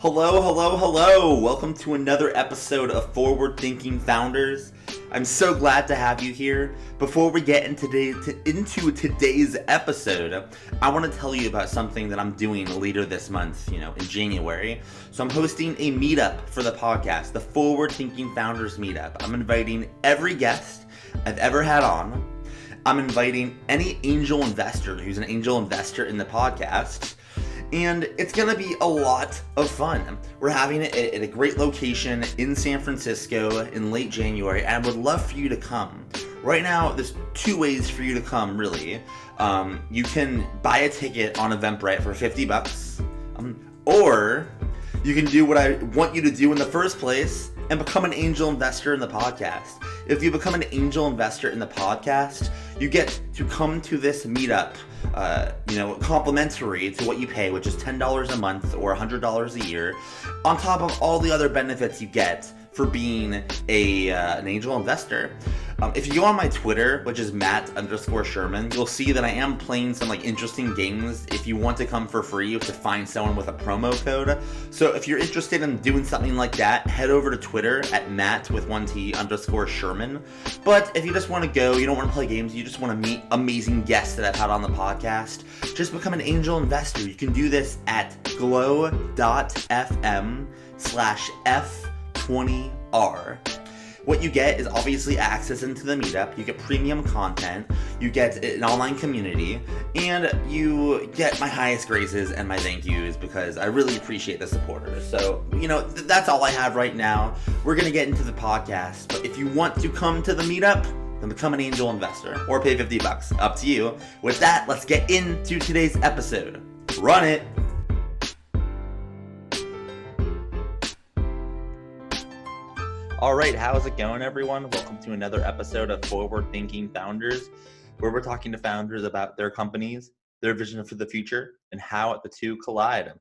Hello, hello, hello! Welcome to another episode of Forward Thinking Founders. I'm so glad to have you here. Before we get into today's episode, I want to tell you about something that I'm doing later this month, in January. So I'm hosting a meetup for the podcast, the Forward Thinking Founders Meetup. I'm inviting every guest I've ever had on. I'm inviting any angel investor who's an angel investor in the podcast. And it's going to be a lot of fun. We're having it at a great location in San Francisco in late January, and I would love for you to come. Right now, there's two ways for you to come, really. You can buy a ticket on Eventbrite for $50, or you can do what I want you to do in the first place and become an angel investor in the podcast. If you become an angel investor in the podcast, you get to come to this meetup, complimentary to what you pay, which is $10 a month or $100 a year, on top of all the other benefits you get for being an angel investor. If you go on my Twitter, which is Matt_Sherman, you'll see that I am playing some interesting games. If you want to come for free, you have to find someone with a promo code. So if you're interested in doing something like that, head over to Twitter at Matt_Sherman. But if you just want to go, you don't want to play games, you just want to meet amazing guests that I've had on the podcast, just become an angel investor. You can do this at glow.fm/F20R. What you get is obviously access into the meetup, you get premium content, you get an online community, and you get my highest graces and my thank yous because I really appreciate the supporters. So, that's all I have right now. We're going to get into the podcast, but if you want to come to the meetup, then become an angel investor or pay $50. Up to you. With that, let's get into today's episode. Run it! All right, how's it going, everyone? Welcome to another episode of Forward Thinking Founders, where we're talking to founders about their companies, their vision for the future, and how the two collide.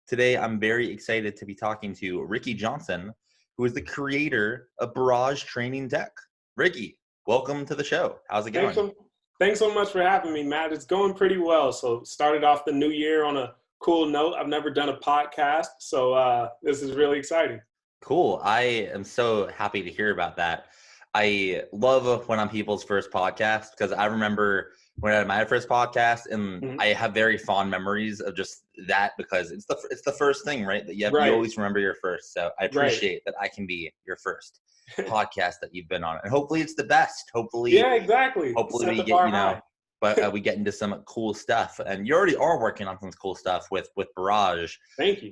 Today, I'm very excited to be talking to Ricky Johnson, who is the creator of Barrage Training Tech. Ricky, welcome to the show. How's it going? Thanks so much for having me, Matt. It's going pretty well. So started off the new year on a cool note. I've never done a podcast, so this is really exciting. Cool. I am so happy to hear about that. I love when I'm people's first podcast because I remember when I had my first podcast, and I have very fond memories of just that because it's the first thing, right? That you always remember your first. So I appreciate that I can be your first podcast that you've been on, and hopefully it's the best. Hopefully, yeah, exactly. Hopefully we get But we get into some cool stuff, and you already are working on some cool stuff with Barrage. Thank you.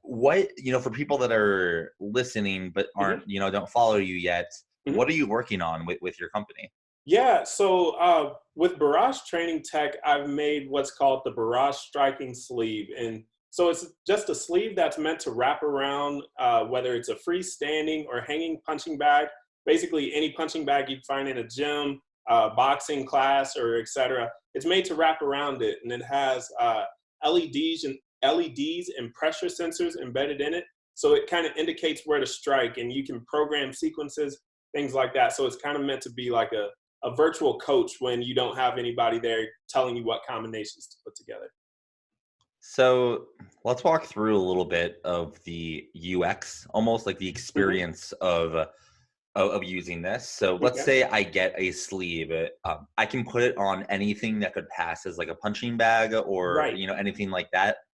What for people that are listening but aren't don't follow you yet, what are you working on with your company? Yeah, so with Barrage Training Tech, I've made what's called the Barrage Striking Sleeve, and so it's just a sleeve that's meant to wrap around whether it's a freestanding or hanging punching bag, basically any punching bag you'd find in a gym, boxing class, or etc. It's made to wrap around it, and it has LEDs and pressure sensors embedded in it, so it kind of indicates where to strike, and you can program sequences, things like that. So it's kind of meant to be like a virtual coach when you don't have anybody there telling you what combinations to put together. So let's walk through a little bit of the UX, almost like the experience of using this. So let's say I get a sleeve. I can put it on anything that could pass as like a punching bag or anything like that.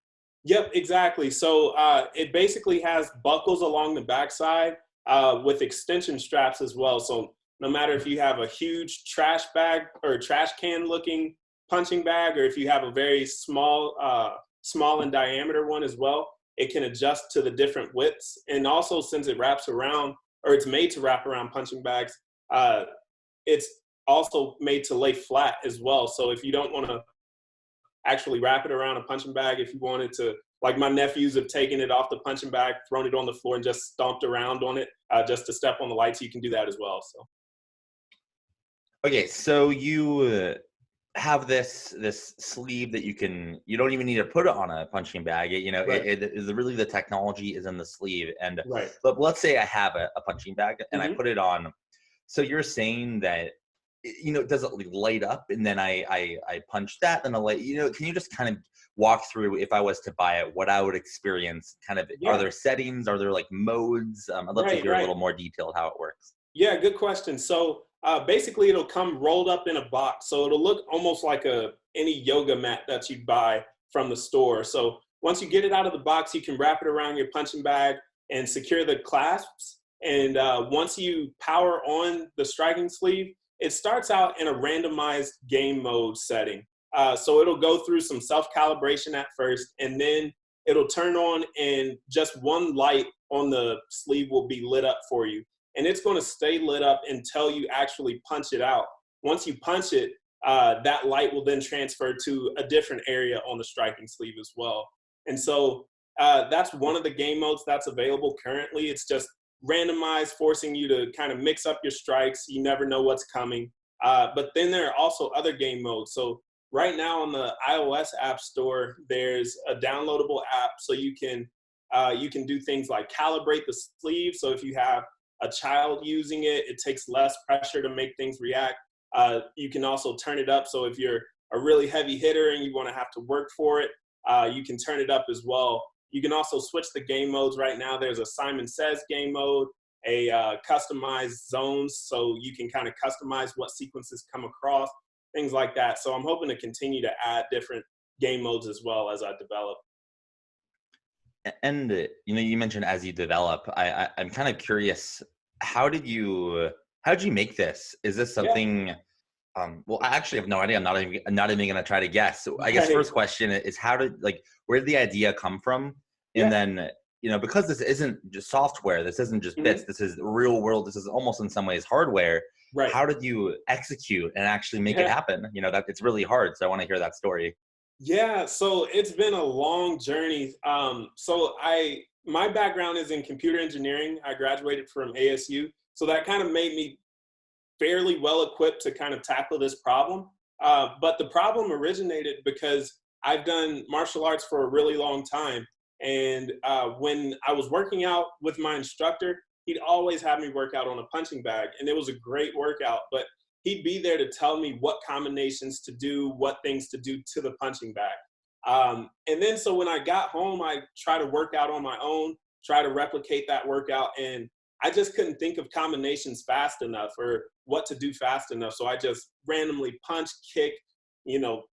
Yep, exactly. So it basically has buckles along the backside with extension straps as well. So no matter if you have a huge trash bag or trash can looking punching bag, or if you have a very small in diameter one as well, it can adjust to the different widths. And also, since it wraps around, or it's made to wrap around punching bags, it's also made to lay flat as well. So if you don't want to actually wrap it around a punching bag, if you wanted to, like my nephews have taken it off the punching bag, thrown it on the floor, and just stomped around on it just to step on the lights, you can do that as well. So. Okay, so you have this sleeve that you don't even need to put it on a punching bag. Really the technology is in the sleeve. And but let's say I have a punching bag and I put it on. So you're saying that does it like light up and then I punch that, then can you just kind of walk through, if I was to buy it, what I would experience? Kind of, are Yeah, there settings? Are there like modes? I'd love to right, hear a right. little more detailed how it works. Yeah, good question. So basically, it'll come rolled up in a box. So it'll look almost like any yoga mat that you buy from the store. So once you get it out of the box, you can wrap it around your punching bag and secure the clasps. And once you power on the striking sleeve, it starts out in a randomized game mode setting. So it'll go through some self-calibration at first, and then it'll turn on, and just one light on the sleeve will be lit up for you, and it's going to stay lit up until you actually punch it out. Once you punch it, that light will then transfer to a different area on the striking sleeve as well. And so that's one of the game modes that's available currently. It's just randomized, forcing you to kind of mix up your strikes. You never know what's coming. But then there are also other game modes. So right now on the iOS App Store, there's a downloadable app, so you can do things like calibrate the sleeve. So if you have a child using it, it takes less pressure to make things react. You can also turn it up. So if you're a really heavy hitter and you want to have to work for it, you can turn it up as well. You can also switch the game modes. Right now, there's a Simon Says game mode, a customized zones, so you can kind of customize what sequences come across, things like that. So I'm hoping to continue to add different game modes as well as I develop. And you mentioned as you develop, I'm kind of curious, how did you make this? Is this Yeah. something? Well, I actually have no idea. I'm not even gonna try to guess. So I guess Right. first question is, where did the idea come from? And Yeah. then, because this isn't just software, this isn't just bits, Mhm. this is real world, this is almost in some ways hardware. Right. How did you execute and actually make it Yeah. happen? That it's really hard. So I want to hear that story. Yeah, so it's been a long journey. My background is in computer engineering. I graduated from ASU, so that kind of made me fairly well equipped to kind of tackle this problem. But the problem originated because I've done martial arts for a really long time, and when I was working out with my instructor, he'd always have me work out on a punching bag, and it was a great workout. But he'd be there to tell me what combinations to do, what things to do to the punching bag. And then so when I got home, I try to work out on my own, try to replicate that workout. And I just couldn't think of combinations fast enough or what to do fast enough. So I just randomly punch, kick,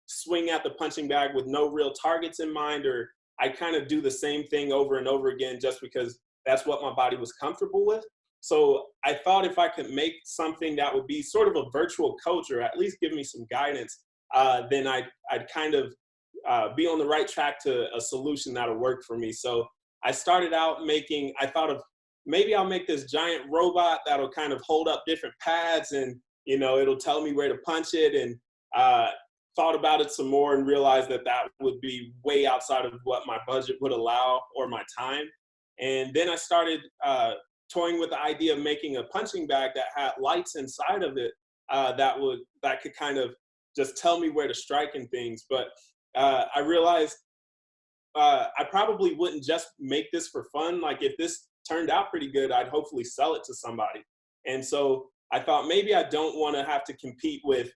swing at the punching bag with no real targets in mind, or I kind of do the same thing over and over again just because that's what my body was comfortable with. So I thought if I could make something that would be sort of a virtual coach, or at least give me some guidance, then I'd kind of be on the right track to a solution that'll work for me. So I started out I thought of maybe I'll make this giant robot that'll kind of hold up different pads, and it'll tell me where to punch it, and thought about it some more and realized that would be way outside of what my budget would allow or my time. And then I started toying with the idea of making a punching bag that had lights inside of it that could kind of just tell me where to strike and things. But I realized I probably wouldn't just make this for fun. Like, if this turned out pretty good, I'd hopefully sell it to somebody. And so I thought maybe I don't want to have to compete with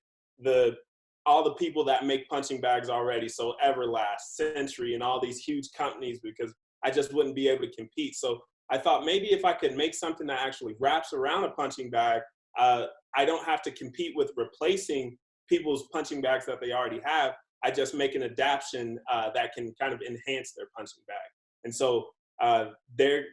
all the people that make punching bags already. So Everlast, Century, and all these huge companies, because I just wouldn't be able to compete. So I thought maybe if I could make something that actually wraps around a punching bag, I don't have to compete with replacing people's punching bags that they already have. I just make an adaptation that can kind of enhance their punching bag. And so there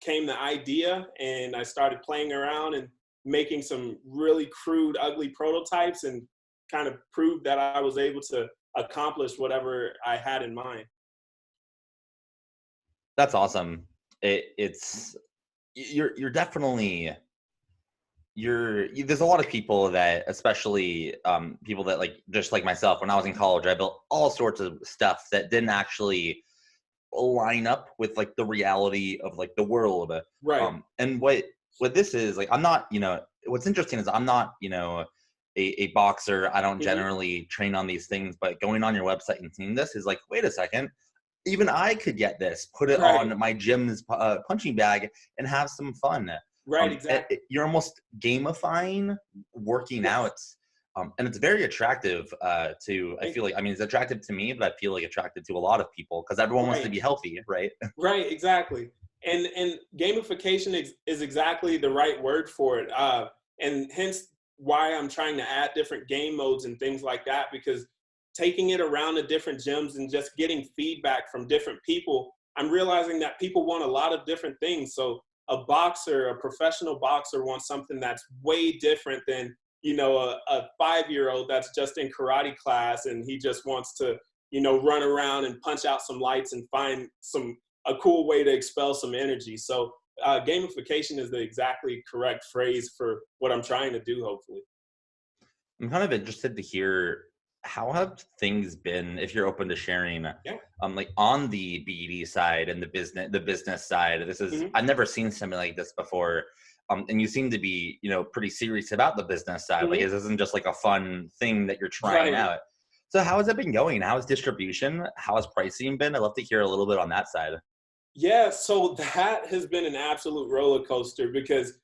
came the idea, and I started playing around and making some really crude, ugly prototypes, and kind of proved that I was able to accomplish whatever I had in mind. That's awesome. It's you're definitely there's a lot of people that, especially people that, like, just like myself, when I was in college, I built all sorts of stuff that didn't actually line up with like the reality of like the world. Right. And what this is, like, I'm not, what's interesting is I'm not, a boxer. I don't Mhm. generally train on these things, but going on your website and seeing this is like, wait a second, even I could get this, put it Right. on my gym's punching bag and have some fun. Right, exactly. You're almost gamifying working Yes. out. And it's very attractive to, I And- feel like, I mean, it's attractive to me, but I feel like attractive to a lot of people because everyone wants to Right. be healthy, right? Right, exactly. And gamification is exactly the right word for it. And hence why I'm trying to add different game modes and things like that, because taking it around to different gyms and just getting feedback from different people, I'm realizing that people want a lot of different things. So a professional boxer wants something that's way different than, a 5-year-old that's just in karate class and he just wants to, run around and punch out some lights and find a cool way to expel some energy. So gamification is the exactly correct phrase for what I'm trying to do, hopefully. I'm kind of interested to hear how have things been, if you're open to sharing, Yeah. like on the BD side and the business side. This is Hmm. I've never seen something like this before. And you seem to be, pretty serious about the business side. Like it Hmm. isn't just like a fun thing that you're trying Right. out. So how has it been going? How has distribution? How has pricing been? I'd love to hear a little bit on that side. Yeah, so that has been an absolute roller coaster because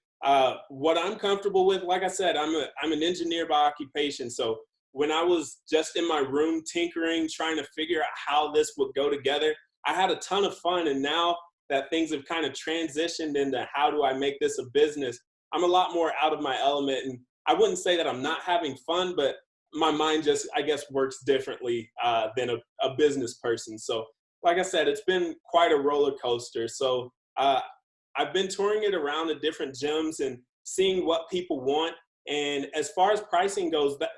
what I'm comfortable with, like I said, I'm an engineer by occupation. So when I was just in my room tinkering, trying to figure out how this would go together, I had a ton of fun. And now that things have kind of transitioned into how do I make this a business, I'm a lot more out of my element. And I wouldn't say that I'm not having fun, but my mind just, I guess, works differently than a business person. So like I said, it's been quite a roller coaster. So I've been touring it around the different gyms and seeing what people want. And as far as pricing goes, that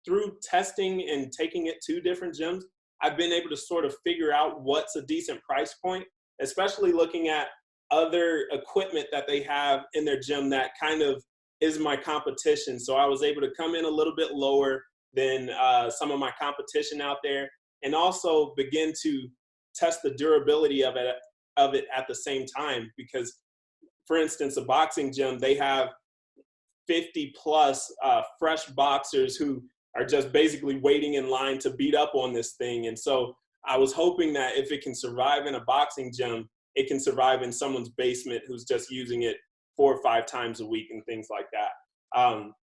through testing and taking it to different gyms, I've been able to sort of figure out what's a decent price point, especially looking at other equipment that they have in their gym that kind of is my competition. So I was able to come in a little bit lower than some of my competition out there, and also begin to test the durability of it at the same time. Because, for instance, a boxing gym, they have 50 plus fresh boxers who are just basically waiting in line to beat up on this thing. And so I was hoping that if it can survive in a boxing gym, it can survive in someone's basement who's just using it 4 or 5 times a week and things like that.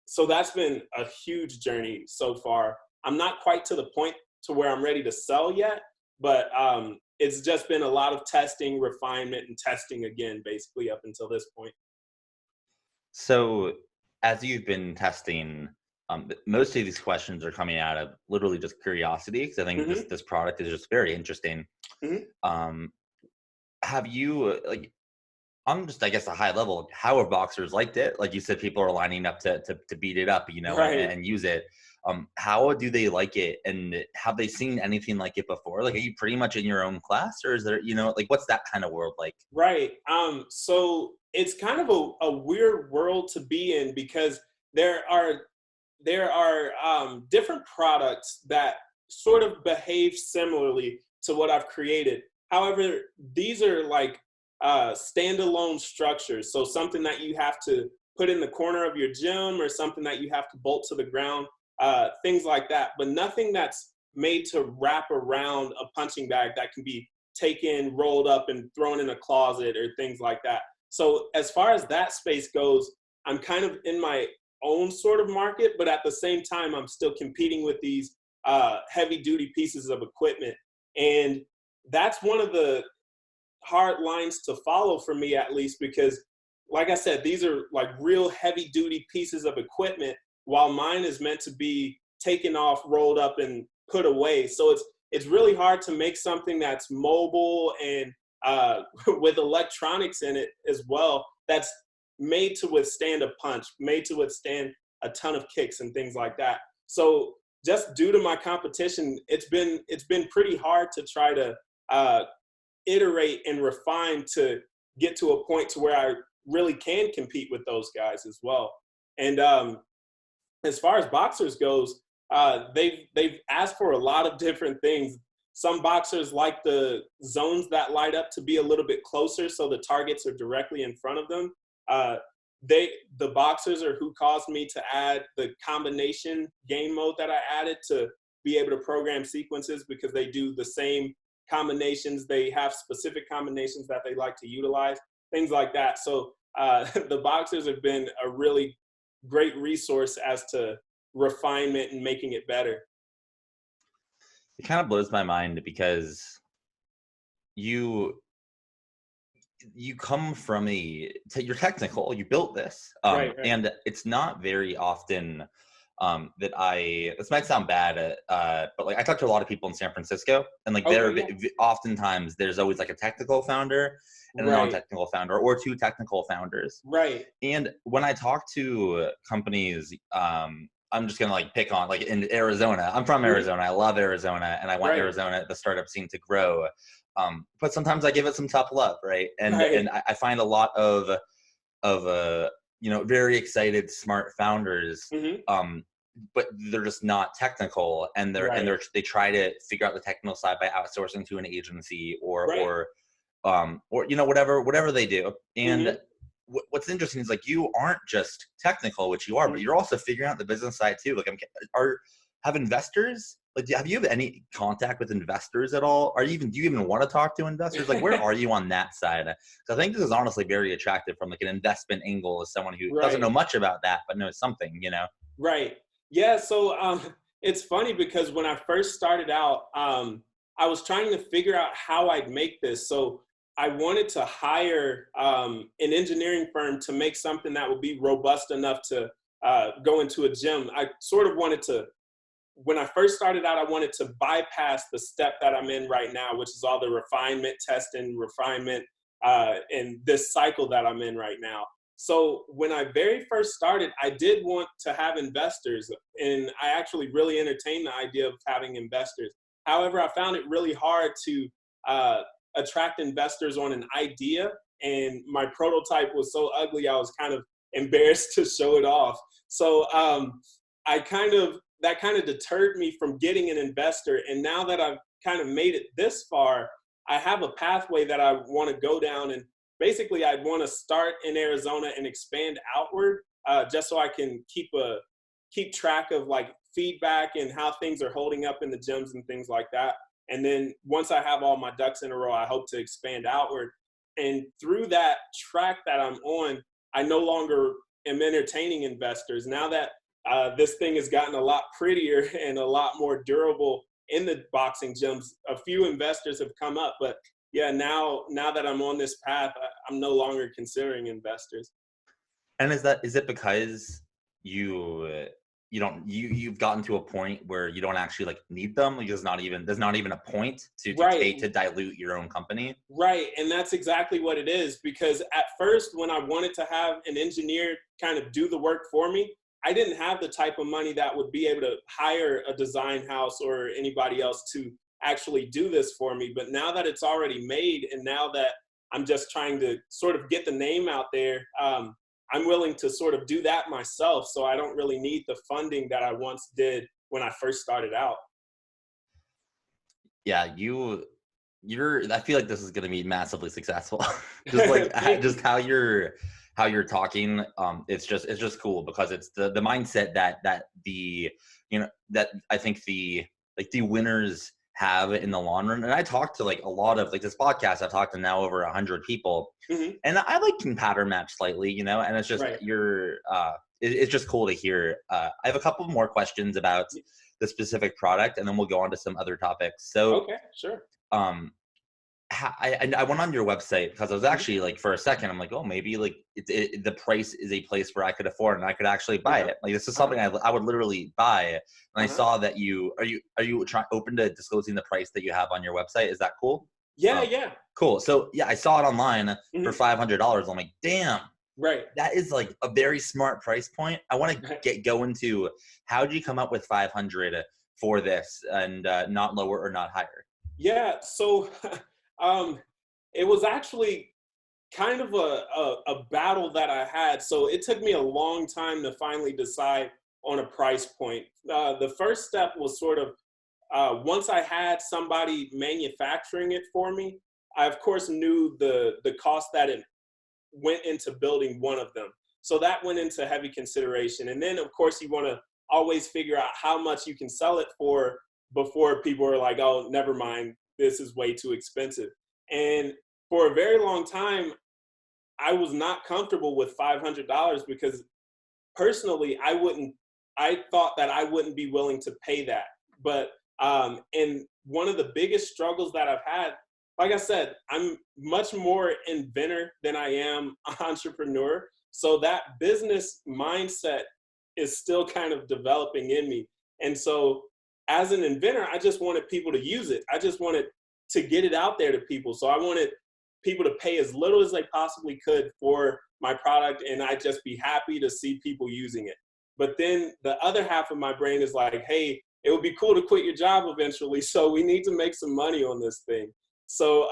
So that's been a huge journey so far. I'm not quite to the point to where I'm ready to sell yet, but it's just been a lot of testing, refinement, and testing again, basically up until this point. So, as you've been testing, most of these questions are coming out of literally just curiosity because I think this Hmm. this product is just very interesting. Hmm. Um, have you like on just I guess a high level, how have boxers liked it? Like you said, people are lining up to beat it up, Right. and use it. How do they like it, and have they seen anything like it before? Like, are you pretty much in your own class, or is there, like what's that kind of world like? Right. So it's kind of a weird world to be in because there are different products that sort of behave similarly to what I've created. However, these are like standalone structures. So something that you have to put in the corner of your gym or something that you have to bolt to the ground, things like that. But nothing that's made to wrap around a punching bag that can be taken, rolled up, and thrown in a closet or things like that. So as far as that space goes, I'm kind of in my own sort of market, but at the same time, I'm still competing with these heavy duty pieces of equipment. And that's one of the hard lines to follow for me, at least, because like I said, these are like real heavy duty pieces of equipment, while mine is meant to be taken off, rolled up, and put away. So it's really hard to make something that's mobile and with electronics in it as well, that's made to withstand a punch, made to withstand a ton of kicks and things like that. So just due to my competition, it's been pretty hard to try to uh, iterate and refine to get to a point to where I really can compete with those guys as well. And as far as boxers goes, they've asked for a lot of different things. Some boxers like the zones that light up to be a little bit closer, so the targets are directly in front of them. Uh, the boxers are who caused me to add the combination game mode that I added to be able to program sequences, because they do the same combinations. They have specific combinations that they like to utilize, things like that. So the boxers have been a really great resource as to refinement and making it better. It kind of blows my mind because you come from you're technical, you built this, Right. and it's not very often this might sound bad, but like I talk to a lot of people in San Francisco, and like Okay. Yeah. oftentimes there's always like a technical founder and a Right. non-technical founder, or two technical founders. Right. And when I talk to companies, I'm just gonna like pick on like in Arizona. I'm from Arizona. I love Arizona, and I want Right. Arizona, the startup scene, to grow. But sometimes I give it some tough love, right? And Right. and I find a lot of very excited, smart founders, but they're just not technical, and they try to figure out the technical side by outsourcing to an agency or whatever they do. And what's interesting is like you aren't just technical, which you are, but you're also figuring out the business side too. Like, have investors, like, have you have any contact with investors at all? Do you even want to talk to investors? Like, where are you on that side? So I think this is honestly very attractive from like an investment angle, as someone who doesn't know much about that but knows something. Right. Yeah. So it's funny because when I first started out, I was trying to figure out how I'd make this. So I wanted to hire an engineering firm to make something that would be robust enough to go into a gym. I sort of wanted to, when I first started out, I wanted to bypass the step that I'm in right now, which is all the refinement, testing, refinement, and this cycle that I'm in right now. So when I very first started, I did want to have investors, and I actually really entertained the idea of having investors. However, I found it really hard to attract investors on an idea, and my prototype was so ugly, I was kind of embarrassed to show it off. So that kind of deterred me from getting an investor. And now that I've kind of made it this far, I have a pathway that I want to go down. And basically, I'd want to start in Arizona and expand outward, just so I can keep track of like feedback and how things are holding up in the gyms and things like that. And then once I have all my ducks in a row, I hope to expand outward. And through that track that I'm on, I no longer am entertaining investors. Now that this thing has gotten a lot prettier and a lot more durable in the boxing gyms, a few investors have come up. But yeah, now that I'm on this path, I'm no longer considering investors. And is it because you've gotten to a point where you don't actually like need them? Like there's not even a point to take to dilute your own company. Right. And that's exactly what it is. Because at first, when I wanted to have an engineer kind of do the work for me, I didn't have the type of money that would be able to hire a design house or anybody else to actually do this for me. But now that it's already made, and now that I'm just trying to sort of get the name out there, I'm willing to sort of do that myself. So I don't really need the funding that I once did when I first started out. Yeah, I feel like this is going to be massively successful. Just like just how you're talking, it's just cool, because it's the mindset that I think the winners have in the long run. And I talked to like a lot of like this podcast, I've talked to now over 100 people, and I like can pattern match slightly, and it's just it's just cool to hear. I have a couple more questions about the specific product, and then we'll go on to some other topics. So okay, sure. I went on your website because I was actually like, for a second, I'm like, oh, maybe like the price is a place where I could afford and I could actually buy it. Like this is something I would literally buy. And I saw that are you open to disclosing the price that you have on your website? Is that cool? Yeah. Cool. So yeah, I saw it online for $500. I'm like, damn. Right. That is like a very smart price point. I want to go into how did you come up with 500 for this, and not lower or not higher? Yeah. So it was actually kind of a battle that I had. So it took me a long time to finally decide on a price point. The first step was sort of once I had somebody manufacturing it for me, I of course knew the cost that it went into building one of them. So that went into heavy consideration. And then of course you want to always figure out how much you can sell it for before people are like, oh, never mind, this is way too expensive. And for a very long time, I was not comfortable with $500 because personally, I thought that I wouldn't be willing to pay that. But, and one of the biggest struggles that I've had, like I said, I'm much more inventor than I am entrepreneur. So that business mindset is still kind of developing in me. And so as an inventor, I just wanted people to use it. I just wanted to get it out there to people. So I wanted people to pay as little as they possibly could for my product, and I'd just be happy to see people using it. But then the other half of my brain is like, hey, it would be cool to quit your job eventually, so we need to make some money on this thing. So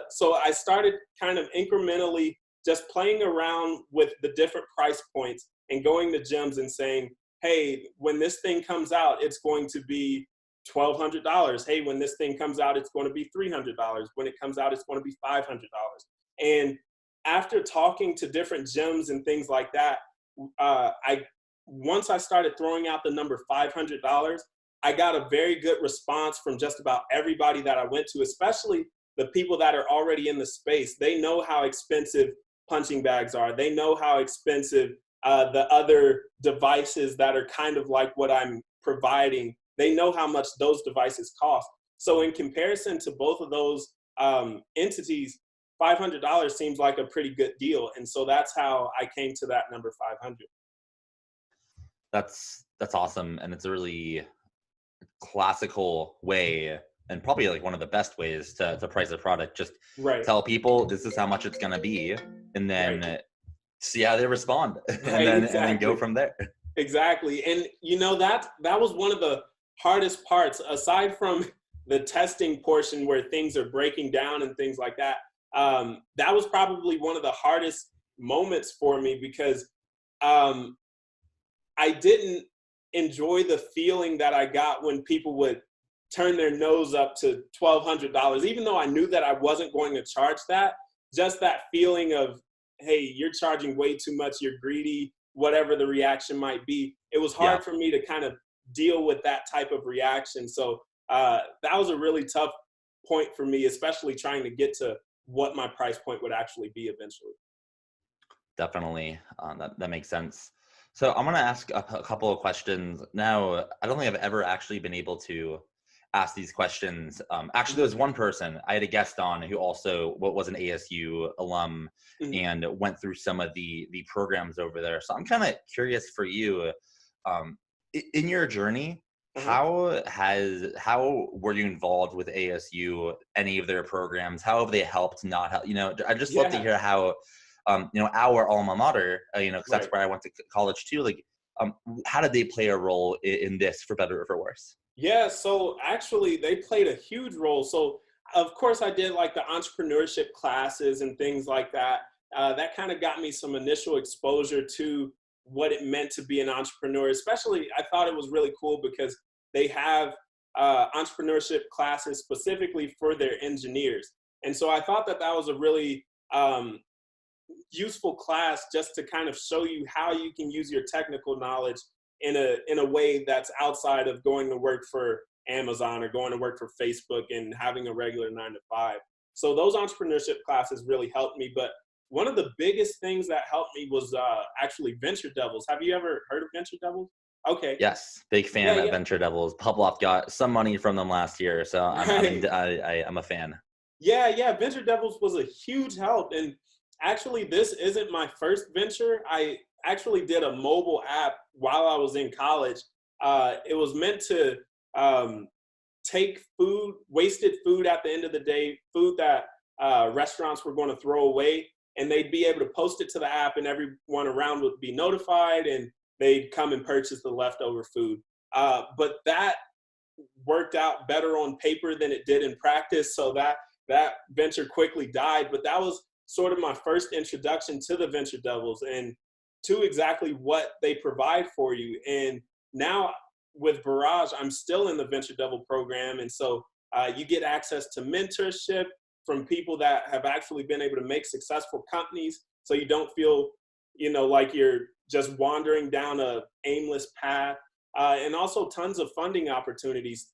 so I started kind of incrementally just playing around with the different price points and going to gyms and saying, hey, when this thing comes out, it's going to be $1,200. Hey, when this thing comes out, it's going to be $300. When it comes out, it's going to be $500. And after talking to different gyms and things like that, once I started throwing out the number $500, I got a very good response from just about everybody that I went to, especially the people that are already in the space. They know how expensive punching bags are. They know how expensive the other devices that are kind of like what I'm providing. They know how much those devices cost. So in comparison to both of those entities, $500 seems like a pretty good deal. And so that's how I came to that number 500. That's awesome. And it's a really classical way, and probably like one of the best ways to price a product. Just Right. tell people this is how much it's going to be, and then see how they respond, and then go from there. Exactly. And you know, that was one of the hardest parts, aside from the testing portion where things are breaking down and things like that. That was probably one of the hardest moments for me, because I didn't enjoy the feeling that I got when people would turn their nose up to $1,200, even though I knew that I wasn't going to charge that. Just that feeling of, hey, you're charging way too much, you're greedy, whatever the reaction might be. It was hard for me to kind of deal with that type of reaction. So that was a really tough point for me, especially trying to get to what my price point would actually be eventually. Definitely. That makes sense. So I'm going to ask a couple of questions. Now, I don't think I've ever actually been able to ask these questions. Actually, there was one person I had a guest on who also was an ASU alum and went through some of the programs over there. So I'm kind of curious for you, in your journey, how were you involved with ASU, any of their programs? How have they helped, not help? I'd just love to hear how, our alma mater, because that's where I went to college too. Like, how did they play a role in this, for better or for worse? Yeah, so actually they played a huge role. So of course I did like the entrepreneurship classes and things like that. That kind of got me some initial exposure to what it meant to be an entrepreneur. Especially, I thought it was really cool because they have entrepreneurship classes specifically for their engineers. And so I thought that was a really useful class, just to kind of show you how you can use your technical knowledge in a way that's outside of going to work for Amazon or going to work for Facebook and having a regular 9-to-5. So those entrepreneurship classes really helped me. But one of the biggest things that helped me was actually Venture Devils. Have you ever heard of Venture Devils? Okay. Yes, big fan of Venture Devils. Pavlov got some money from them last year, so I'm a fan. Yeah, Venture Devils was a huge help. And actually, this isn't my first venture. I actually did a mobile app while I was in college. It was meant to take wasted food at the end of the day, food that restaurants were going to throw away, and they'd be able to post it to the app, and everyone around would be notified, and they'd come and purchase the leftover food. But that worked out better on paper than it did in practice, so that venture quickly died. But that was sort of my first introduction to the Venture Devils and to exactly what they provide for you. And now with Barrage, I'm still in the Venture Devil program. And so you get access to mentorship from people that have actually been able to make successful companies. So you don't feel, like you're just wandering down a aimless path. And also tons of funding opportunities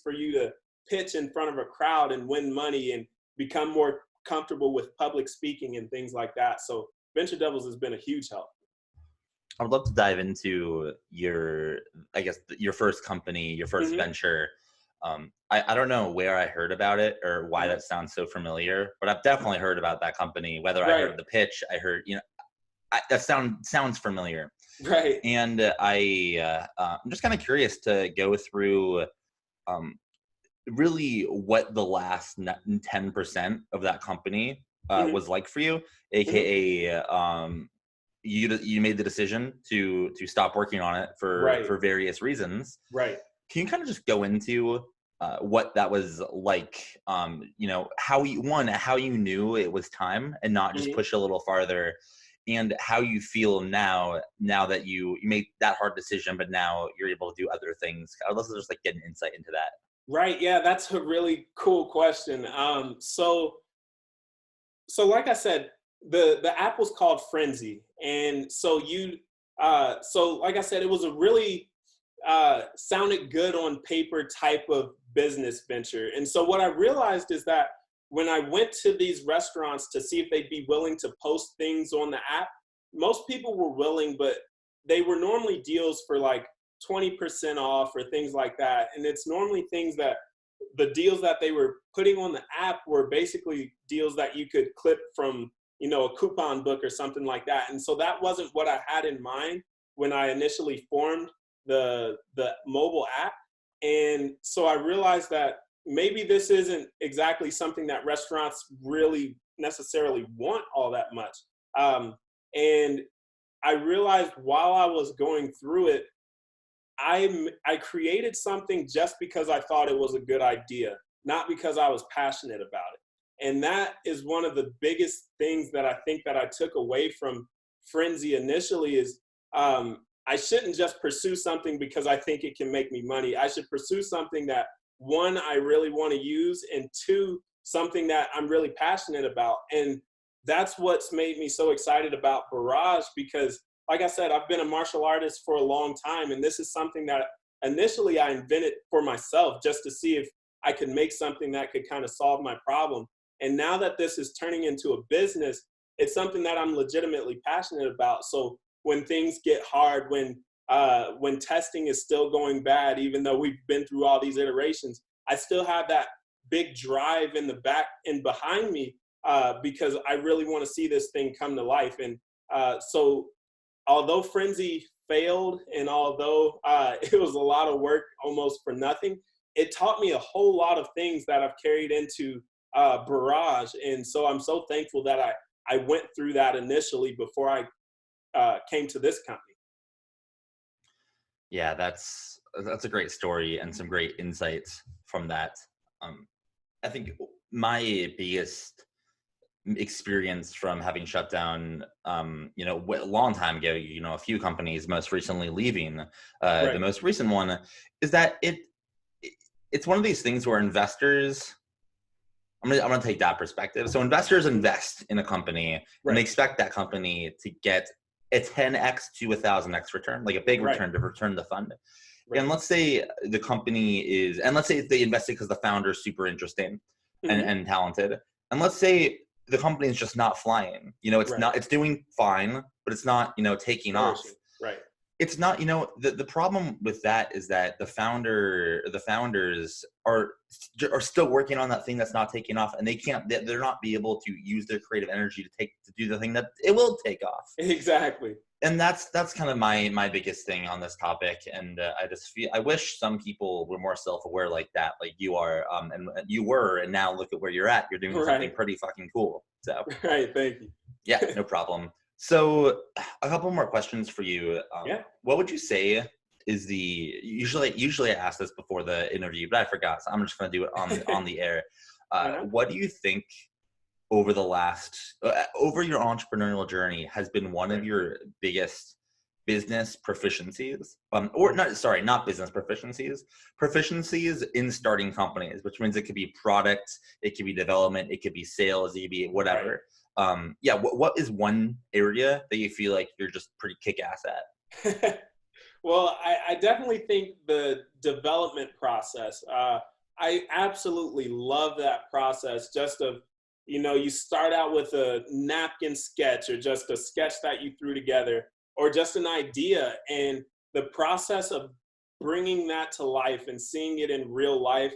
for you to pitch in front of a crowd and win money and become more comfortable with public speaking and things like that. So Venture Devils has been a huge help. I would love to dive into your first company, your first venture. I don't know where I heard about it or why that sounds so familiar, but I've definitely heard about that company. Whether I heard the pitch, I heard, that sounds familiar. Right. And I'm just kind of curious to go through really what the last 10% of that company was like for you, aka you made the decision to stop working on it for various reasons. Right. Can you kind of just go into what that was like? How you knew it was time and not just push a little farther, and how you feel now that you made that hard decision, but now you're able to do other things. I'd love to just like get an insight into that. Right. Yeah, that's a really cool question. So like I said, the app was called Frenzy, and so like I said, it was a really sounded good on paper type of business venture. And so what I realized is that when I went to these restaurants to see if they'd be willing to post things on the app, most people were willing, but they were normally deals for like 20% off or things like that. And it's normally things that the deals that they were putting on the app were basically deals that you could clip from, a coupon book or something like that. And so that wasn't what I had in mind when I initially formed the mobile app. And so I realized that maybe this isn't exactly something that restaurants really necessarily want all that much. And I realized while I was going through it, I created something just because I thought it was a good idea, not because I was passionate about it. And that is one of the biggest things that I think that I took away from Frenzy initially is I shouldn't just pursue something because I think it can make me money. I should pursue something that, one, I really want to use, and two, something that I'm really passionate about. And that's what's made me so excited about Barrage, because like I said, I've been a martial artist for a long time, and this is something that initially I invented for myself just to see if I could make something that could kind of solve my problem. And now that this is turning into a business, it's something that I'm legitimately passionate about. So when things get hard, when testing is still going bad, even though we've been through all these iterations, I still have that big drive in the back and behind me because I really want to see this thing come to life. And so although Frenzy failed and although it was a lot of work almost for nothing, it taught me a whole lot of things that I've carried into Barrage. And so I'm so thankful that I went through that initially before I came to this company. Yeah, that's a great story and some great insights from that. I think my biggest experience from having shut down, a long time ago, a few companies, most recently leaving, the most recent one, is that it's one of these things where investors, I'm gonna take that perspective. So investors invest in a company and they expect that company to get a 10x to 1,000x return, like a big return to return the fund. And let's say the company is, and let's say they invested because the founder is super interesting and talented. And let's say the company is just not flying. It's doing fine, but it's not, taking off. Right. It's not, the problem with that is that the founders are still working on that thing that's not taking off, and they're not be able to use their creative energy to do the thing that it will take off. Exactly. And that's kind of my biggest thing on this topic. And I wish some people were more self-aware like that, like you are, and you were, and now look at where you're at. You're doing something pretty fucking cool. So right, thank you. Yeah, no problem. So a couple more questions for you. What would you say is usually I ask this before the interview, but I forgot, so I'm just going to do it on the air. What do you think over your entrepreneurial journey has been one of your biggest business proficiencies? Not business proficiencies in starting companies, which means it could be product, it could be development, it could be sales, it could be whatever. What is one area that you feel like you're just pretty kick-ass at? Well, I definitely think the development process. I absolutely love that process, just of, you start out with a napkin sketch or just a sketch that you threw together or just an idea. And the process of bringing that to life and seeing it in real life,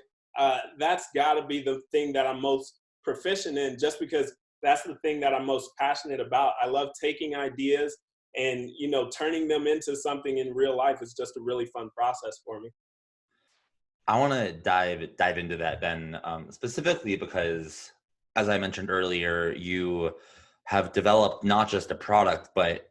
that's got to be the thing that I'm most proficient in, just because that's the thing that I'm most passionate about. I love taking ideas and, turning them into something in real life is just a really fun process for me. I want to dive into that then, specifically because, as I mentioned earlier, you have developed not just a product, but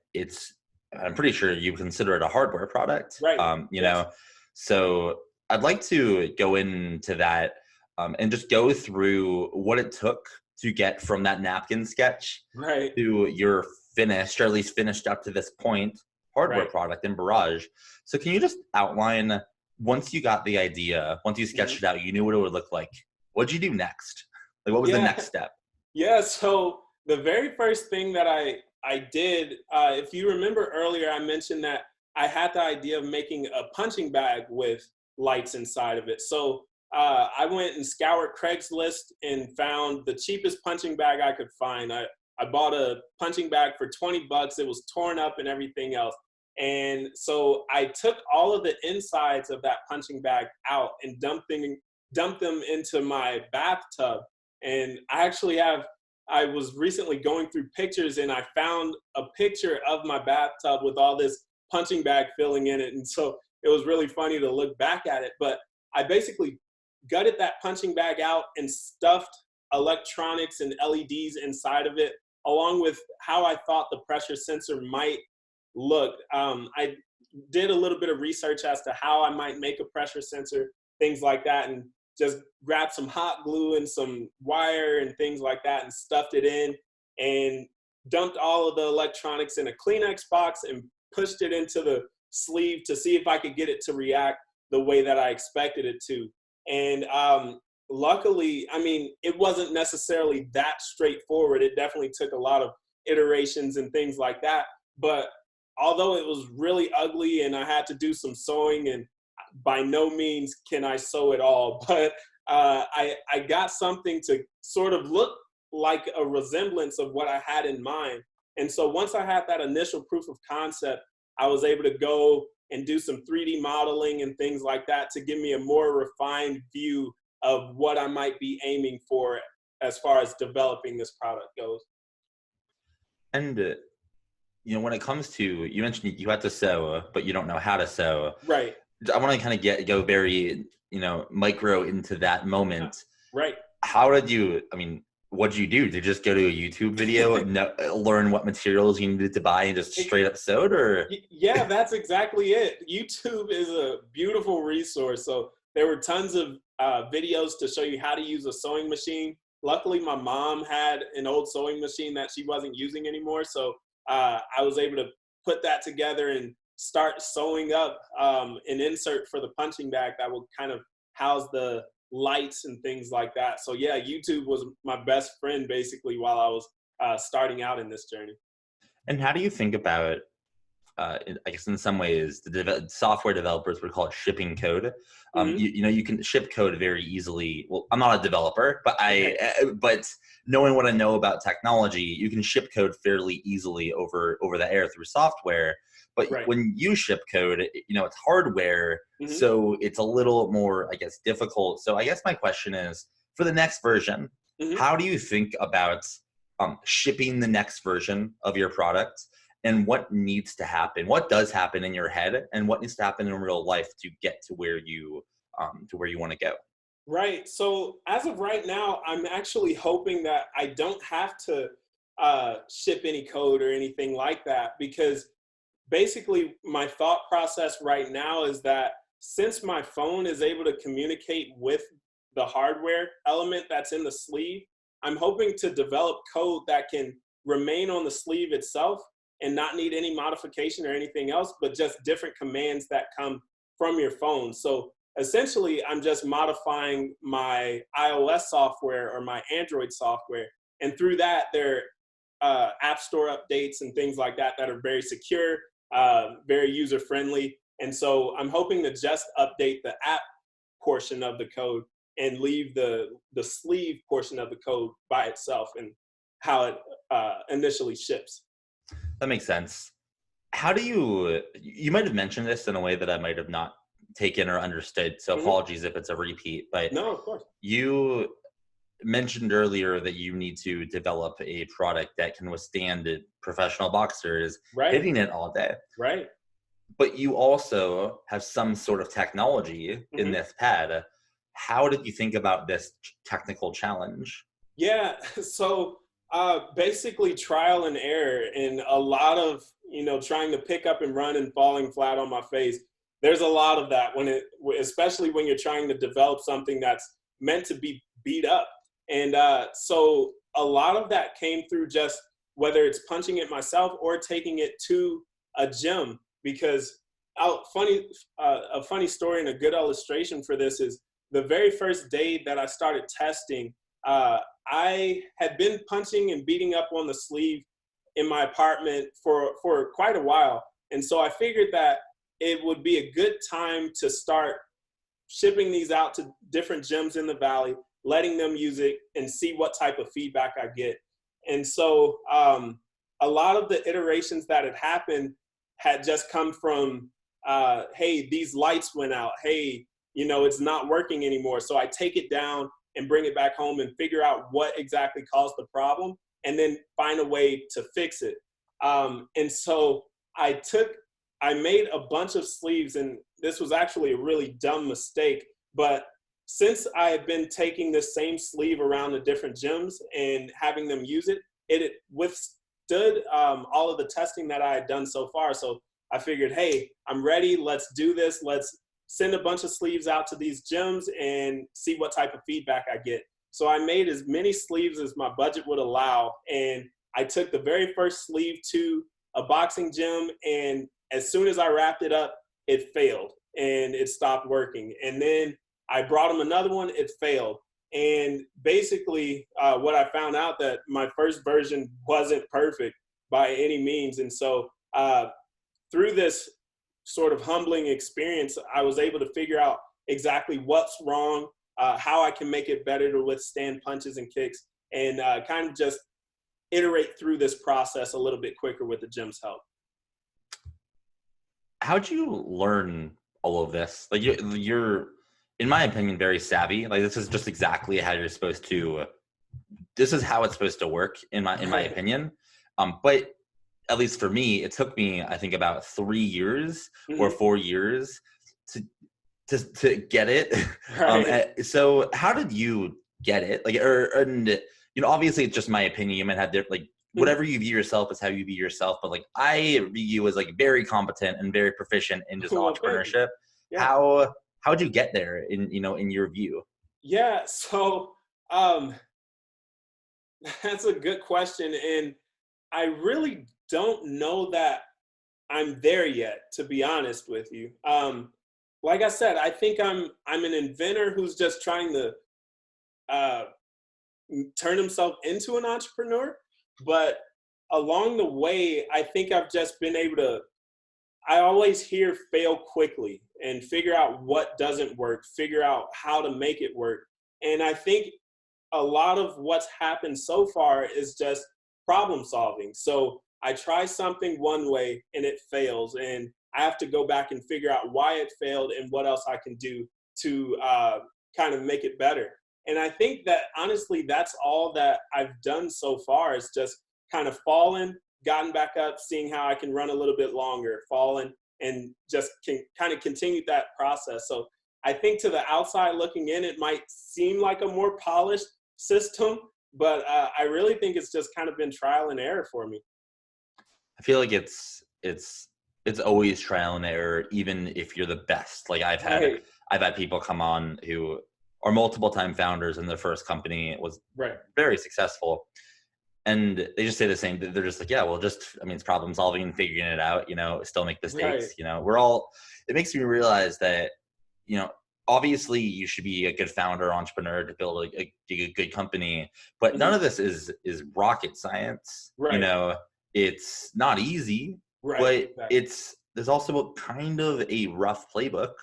I'm pretty sure you consider it a hardware product. Right. Yes. So I'd like to go into that, and just go through what it took to get from that napkin sketch Right. to your finished, or at least finished up to this point, hardware Right. product in Barrage. So can you just outline, once you got the idea, once you Mhm. sketched it out, you knew what it would look like, what'd you do next? Like, what was the Yeah. next step? Yeah. So the very first thing that I did, if you remember earlier, I mentioned that I had the idea of making a punching bag with lights inside of it. So I went and scoured Craigslist and found the cheapest punching bag I could find. I bought a punching bag for $20. It was torn up and everything else. And so I took all of the insides of that punching bag out and dumped them into my bathtub. And I was recently going through pictures and I found a picture of my bathtub with all this punching bag filling in it. And so it was really funny to look back at it. But I basically gutted that punching bag out and stuffed electronics and LEDs inside of it, along with how I thought the pressure sensor might look. I did a little bit of research as to how I might make a pressure sensor, things like that, and just grabbed some hot glue and some wire and things like that and stuffed it in and dumped all of the electronics in a Kleenex box and pushed it into the sleeve to see if I could get it to react the way that I expected it to. And luckily, I mean, it wasn't necessarily that straightforward. It definitely took a lot of iterations and things like that. But although it was really ugly and I had to do some sewing, and by no means can I sew it all, but I got something to sort of look like a resemblance of what I had in mind. And so once I had that initial proof of concept, I was able to go and do some 3D modeling and things like that to give me a more refined view of what I might be aiming for as far as developing this product goes. And when it comes to, you mentioned you had to sew, but you don't know how to sew. Right. I want to kind of go very, micro into that moment. Right. What'd you do? Did you just go to a YouTube video and learn what materials you needed to buy and just straight up sewed, or? Yeah, that's exactly it. YouTube is a beautiful resource. So there were tons of videos to show you how to use a sewing machine. Luckily, my mom had an old sewing machine that she wasn't using anymore. So I was able to put that together and start sewing up an insert for the punching bag that will kind of house the lights and things like that. So yeah, YouTube was my best friend basically while I was starting out in this journey. And how do you think about, I guess in some ways, software developers would call it shipping code. Mm-hmm. You can ship code very easily. Well, I'm not a developer, but but knowing what I know about technology, you can ship code fairly easily over the air through software. But Right. when you ship code, it's hardware, Mm-hmm. so it's a little more, I guess, difficult. So I guess my question is, for the next version, Mm-hmm. how do you think about shipping the next version of your product? And what needs to happen? What does happen in your head, and what needs to happen in real life to get to where you want to go? Right. So as of right now, I'm actually hoping that I don't have to ship any code or anything like that, because basically my thought process right now is that since my phone is able to communicate with the hardware element that's in the sleeve, I'm hoping to develop code that can remain on the sleeve itself and not need any modification or anything else, but just different commands that come from your phone. So essentially, I'm just modifying my iOS software or my Android software. And through that, there are app store updates and things like that that are very secure, very user friendly. And so I'm hoping to just update the app portion of the code and leave the sleeve portion of the code by itself and how it initially ships. That makes sense. How do you might have mentioned this in a way that I might have not taken or understood, so apologies if it's a repeat, but No, of course. you mentioned earlier that you need to develop a product that can withstand professional boxers hitting it all day. Right. But you also have some sort of technology in this pad. How did you think about this technical challenge? Yeah. So basically trial and error, and a lot of, trying to pick up and run and falling flat on my face. There's a lot of that especially when you're trying to develop something that's meant to be beat up. And so a lot of that came through just whether it's punching it myself or taking it to a gym. Because a funny story and a good illustration for this is the very first day that I started testing, I had been punching and beating up on the sleeve in my apartment for quite a while. And so I figured that it would be a good time to start shipping these out to different gyms in the Valley, letting them use it and see what type of feedback I get. And so a lot of the iterations that had happened had just come from, hey, these lights went out. Hey, it's not working anymore. So I take it down and bring it back home and figure out what exactly caused the problem and then find a way to fix it. And so I made a bunch of sleeves, and this was actually a really dumb mistake. But since I had been taking this same sleeve around to different gyms and having them use it, it withstood all of the testing that I had done so far. So I figured, hey, I'm ready. Let's do this. Let's send a bunch of sleeves out to these gyms and see what type of feedback I get. So I made as many sleeves as my budget would allow. And I took the very first sleeve to a boxing gym, and as soon as I wrapped it up, it failed and it stopped working. And then I brought them another one, it failed. And basically what I found out that my first version wasn't perfect by any means. And so through this sort of humbling experience, I was able to figure out exactly what's wrong, how I can make it better to withstand punches and kicks, and kind of just iterate through this process a little bit quicker with the gym's help. How'd you learn all of this? Like you're, in my opinion, very savvy. Like this is just exactly how you're supposed to. This is how it's supposed to work, in my opinion. But at least for me, it took me, I think, about 3 years or 4 years to get it. Right. So how did you get it? Like, and obviously it's just my opinion. You might have different, like, whatever you view yourself is how you view yourself. But like, I view you as like very competent and very proficient in just entrepreneurship. Yeah. How'd you get there in your view? Yeah. So that's a good question. And I really don't know that I'm there yet, to be honest with you. Like I said, I think I'm an inventor who's just trying to turn himself into an entrepreneur. But along the way, I think I've just been able to, I always hear fail quickly and figure out what doesn't work, figure out how to make it work. And I think a lot of what's happened so far is just problem solving. So I try something one way and it fails, and I have to go back and figure out why it failed and what else I can do to kind of make it better. And I think that honestly, that's all that I've done so far, is just kind of fallen, gotten back up, seeing how I can run a little bit longer, fallen, and just can kind of continue that process. So I think to the outside looking in, it might seem like a more polished system, but I really think it's just kind of been trial and error for me. I feel like it's always trial and error, even if you're the best. Like I've had people come on who are multiple time founders, and their first company was very successful. And they just say the same. They're just like, yeah, well, it's problem solving and figuring it out, still make mistakes, it makes me realize that, obviously you should be a good founder, entrepreneur to build a good company, but none of this is rocket science. It's not easy, but there's also kind of a rough playbook.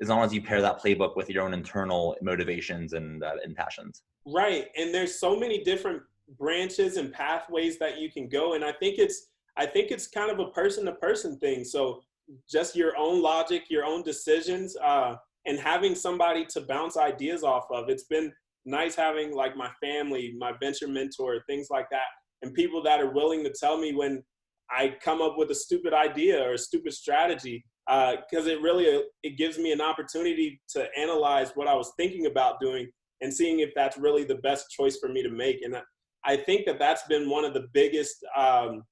as long as you pair that playbook with your own internal motivations and passions. Right. And there's so many different branches and pathways that you can go. And I think it's kind of a person to person thing. So just your own logic, your own decisions, and having somebody to bounce ideas off of. It's been nice having like my family, my venture mentor, things like that, and people that are willing to tell me when I come up with a stupid idea or a stupid strategy, because it gives me an opportunity to analyze what I was thinking about doing and seeing if that's really the best choice for me to make. And I think that that's been one of the biggest, not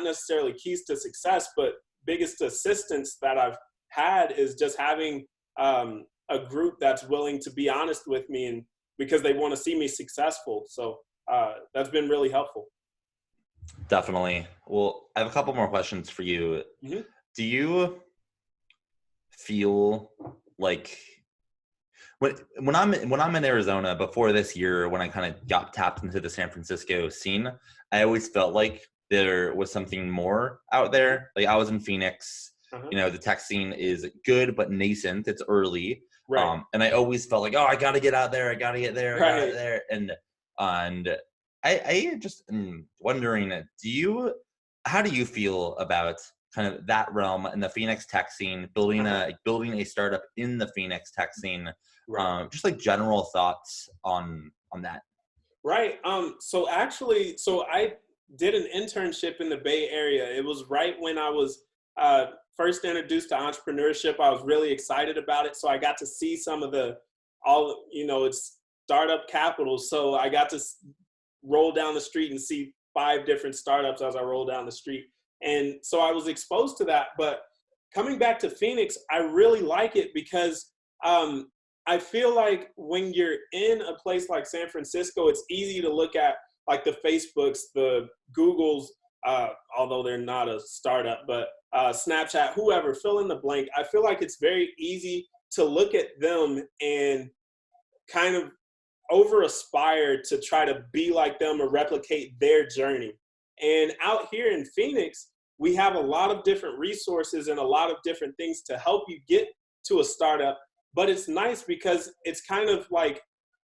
necessarily keys to success, but biggest assistance that I've had is just having a group that's willing to be honest with me, and because they want to see me successful. So that's been really helpful. Definitely. Well, I have a couple more questions for you. Mm-hmm. Do you feel like when I'm in Arizona before this year, when I kind of got tapped into the San Francisco scene, I always felt like there was something more out there. Like I was in Phoenix, the tech scene is good but nascent. It's early, right. And I always felt like, oh, I got to get out there. I got to get there. I got to get there. And I just am wondering, how do you feel about kind of that realm in the Phoenix tech scene, building a startup in the Phoenix tech scene? Right. Just like general thoughts on that. Right. So I did an internship in the Bay Area. It was right when I was first introduced to entrepreneurship. I was really excited about it. So I got to see some of it's startup capital. So I got to roll down the street and see 5 different startups as I roll down the street. And so I was exposed to that. But coming back to Phoenix, I really like it because I feel like when you're in a place like San Francisco, it's easy to look at like the Facebooks, the Googles, although they're not a startup, but Snapchat, whoever, fill in the blank. I feel like it's very easy to look at them and kind of over aspire to try to be like them or replicate their journey. And out here in Phoenix, we have a lot of different resources and a lot of different things to help you get to a startup. But it's nice because it's kind of like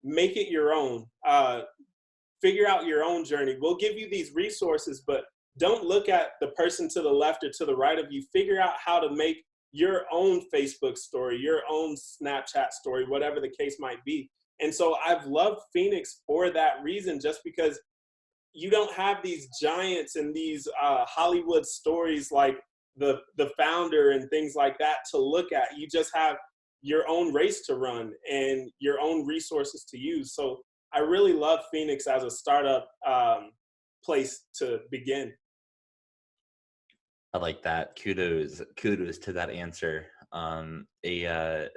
make it your own. Figure out your own journey. We'll give you these resources, but don't look at the person to the left or to the right of you. Figure out how to make your own Facebook story, your own Snapchat story, whatever the case might be. And so I've loved Phoenix for that reason, just because you don't have these giants and these Hollywood stories like the founder and things like that to look at. You just have your own race to run and your own resources to use. So I really love Phoenix as a startup place to begin. I like that. Kudos to that answer. I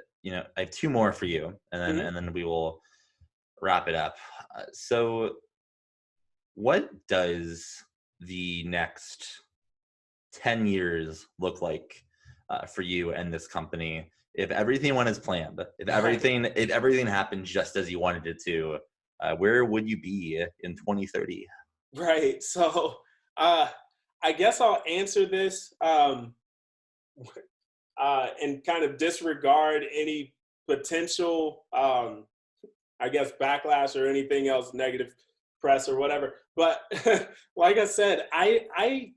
have 2 more for you, and then we will wrap it up. So what does the next 10 years look like for you and this company? If everything went as planned, if everything happened just as you wanted it to, where would you be in 2030? Right. So I guess I'll answer this and kind of disregard any potential, backlash or anything else, negative press or whatever. But like I said, I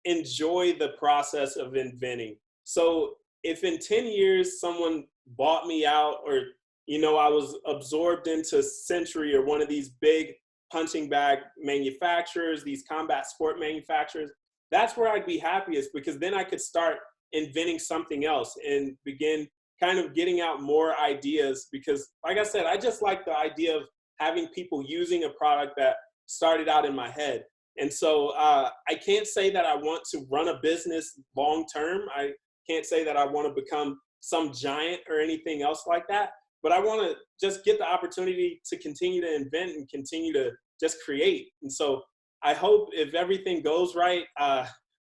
enjoy the process of inventing. So if in 10 years someone bought me out, or I was absorbed into Century or one of these big punching bag manufacturers, these combat sport manufacturers, that's where I'd be happiest, because then I could start inventing something else and begin kind of getting out more ideas. Because like I said, I just like the idea of having people using a product that started out in my head. And so I can't say that I want to run a business long term. I can't say that I want to become some giant or anything else like that. But I want to just get the opportunity to continue to invent and continue to just create. And so I hope if everything goes right,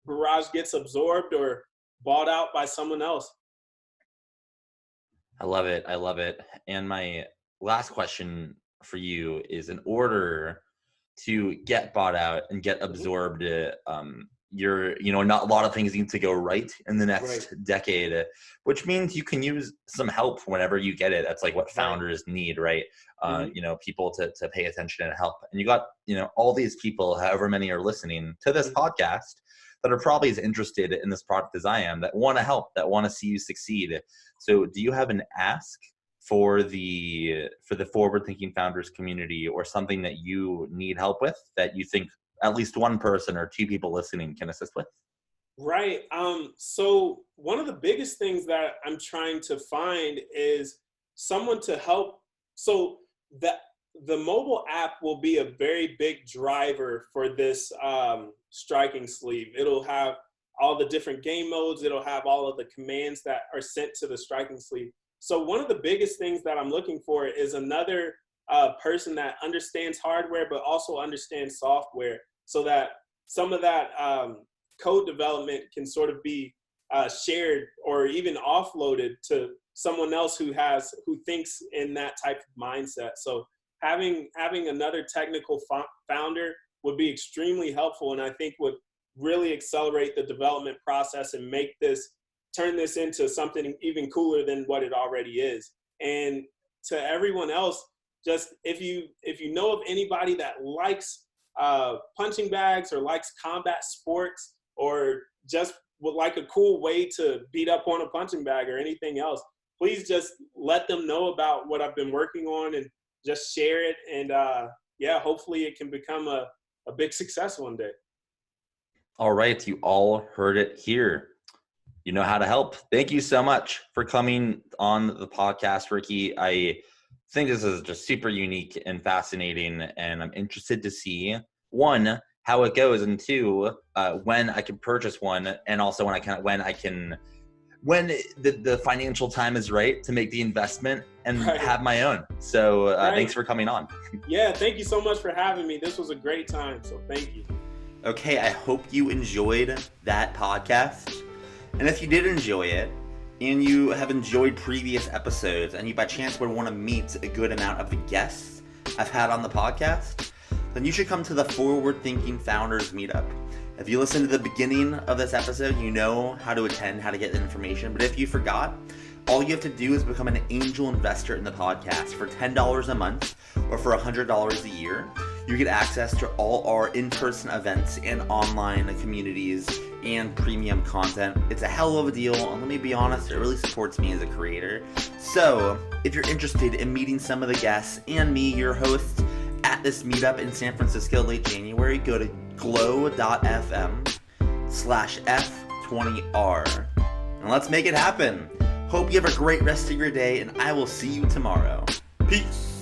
Barrage gets absorbed or bought out by someone else. I love it. And my last question for you is, in order to get bought out and get absorbed, not a lot of things need to go right in the next Right. decade, which means you can use some help whenever you get it. That's like what founders need, right? Hmm. People to pay attention and help. And you got, all these people, however many are listening to this podcast, that are probably as interested in this product as I am, that want to help, that want to see you succeed. So do you have an ask for the forward thinking founders community, or something that you need help with that you think at least one person or two people listening can assist with? Right. So one of the biggest things that I'm trying to find is someone to help. So the mobile app will be a very big driver for this striking sleeve. It'll have all the different game modes. It'll have all of the commands that are sent to the striking sleeve. So one of the biggest things that I'm looking for is another person that understands hardware, but also understands software, so that some of that code development can sort of be shared or even offloaded to someone else who thinks in that type of mindset. So having another technical founder would be extremely helpful, and I think would really accelerate the development process and turn this into something even cooler than what it already is. And to everyone else, just if you know of anybody that likes punching bags or likes combat sports, or just would like a cool way to beat up on a punching bag or anything else, please just let them know about what I've been working on and just share it. And hopefully it can become a big success one day. All right, you all heard it here. You know how to help. Thank you so much for coming on the podcast, Ricky. I think this is just super unique and fascinating, and I'm interested to see, one, how it goes, and two, when I can purchase one, and also when the financial time is right to make the investment and have my own. So thanks for coming on. Yeah, thank you so much for having me. This was a great time, so thank you. Okay, I hope you enjoyed that podcast. And if you did enjoy it, and you have enjoyed previous episodes, and you by chance would want to meet a good amount of the guests I've had on the podcast, then you should come to the Forward Thinking Founders Meetup. If you listen to the beginning of this episode, you know how to attend, how to get the information. But if you forgot, all you have to do is become an angel investor in the podcast for $10 a month or for $100 a year. You get access to all our in-person events and online communities and premium content. It's a hell of a deal, and let me be honest, it really supports me as a creator. So if you're interested in meeting some of the guests and me, your host, at this meetup in San Francisco late January, go to glow.fm/F20R. And let's make it happen. Hope you have a great rest of your day, and I will see you tomorrow. Peace.